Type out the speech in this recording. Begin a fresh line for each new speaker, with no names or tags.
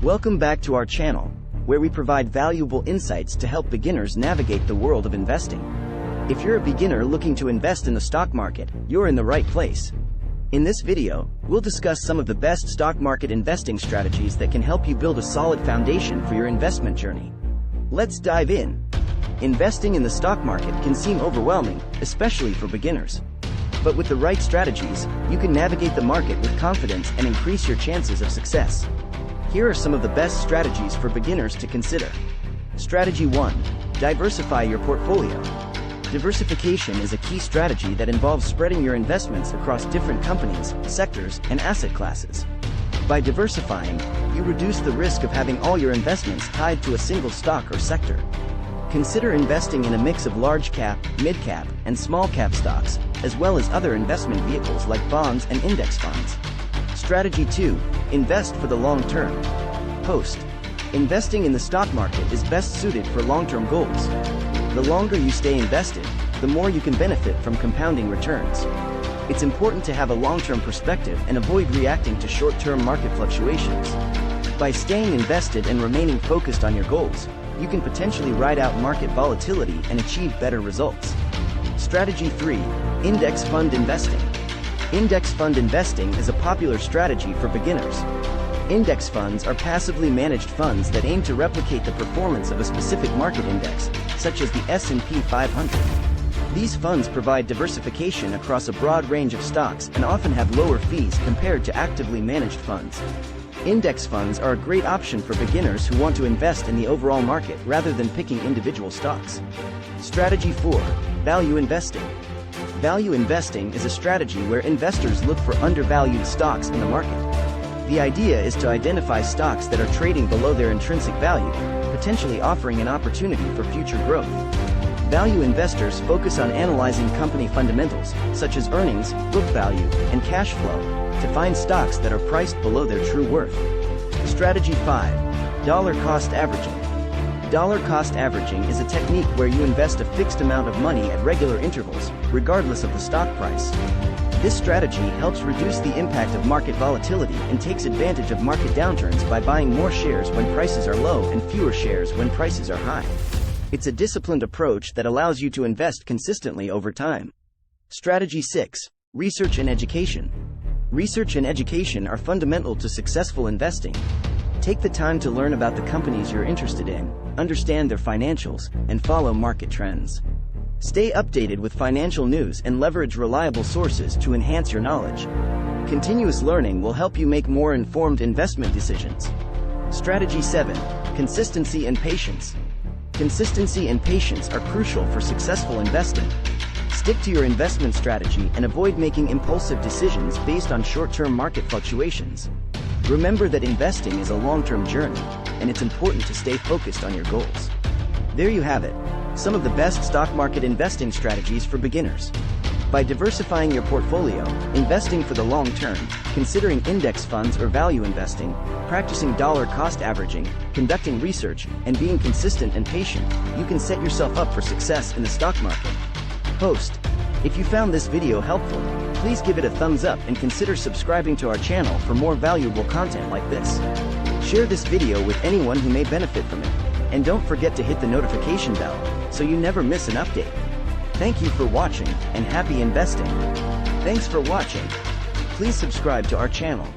Welcome back to our channel, where we provide valuable insights to help beginners navigate the world of investing. If you're a beginner looking to invest in the stock market, you're in the right place. In this video, we'll discuss some of the best stock market investing strategies that can help you build a solid foundation for your investment journey. Let's dive in. Investing in the stock market can seem overwhelming, especially for beginners. But with the right strategies, you can navigate the market with confidence and increase your chances of success. Here are some of the best strategies for beginners to consider. Strategy 1. Diversify your portfolio. Diversification is a key strategy that involves spreading your investments across different companies, sectors, and asset classes. By diversifying, you reduce the risk of having all your investments tied to a single stock or sector. Consider investing in a mix of large-cap, mid-cap, and small-cap stocks, as well as other investment vehicles like bonds and index funds. Strategy 2. Invest for the long term. Post. Investing in the stock market is best suited for long-term goals. The longer you stay invested, the more you can benefit from compounding returns. It's important to have a long-term perspective and avoid reacting to short-term market fluctuations. By staying invested and remaining focused on your goals, you can potentially ride out market volatility and achieve better results. Strategy 3. Index fund investing. Index fund investing is a popular strategy for beginners. Index funds are passively managed funds that aim to replicate the performance of a specific market index, such as the S&P 500. These funds provide diversification across a broad range of stocks and often have lower fees compared to actively managed funds. Index funds are a great option for beginners who want to invest in the overall market rather than picking individual stocks. Strategy 4. Value investing. Value investing is a strategy where investors look for undervalued stocks in the market. The idea is to identify stocks that are trading below their intrinsic value, potentially offering an opportunity for future growth. Value investors focus on analyzing company fundamentals, such as earnings, book value, and cash flow, to find stocks that are priced below their true worth. Strategy 5. Dollar cost averaging. Dollar cost averaging is a technique where you invest a fixed amount of money at regular intervals, regardless of the stock price. This strategy helps reduce the impact of market volatility and takes advantage of market downturns by buying more shares when prices are low and fewer shares when prices are high. It's a disciplined approach that allows you to invest consistently over time. Strategy 6. Research and education. Research and education are fundamental to successful investing. Take the time to learn about the companies you're interested in, understand their financials, and follow market trends. Stay updated with financial news and leverage reliable sources to enhance your knowledge. Continuous learning will help you make more informed investment decisions. Strategy 7. Consistency and patience. Consistency and patience are crucial for successful investing. Stick to your investment strategy and avoid making impulsive decisions based on short-term market fluctuations. Remember that investing is a long-term journey, and it's important to stay focused on your goals. There you have it, some of the best stock market investing strategies for beginners. By diversifying your portfolio, investing for the long term, considering index funds or value investing, practicing dollar cost averaging, conducting research, and being consistent and patient, you can set yourself up for success in the stock market. Post. If you found this video helpful, please give it a thumbs up and consider subscribing to our channel for more valuable content like this. Share this video with anyone who may benefit from it, and don't forget to hit the notification bell, so you never miss an update. Thank you for watching, and happy investing. Thanks for watching. Please subscribe to our channel.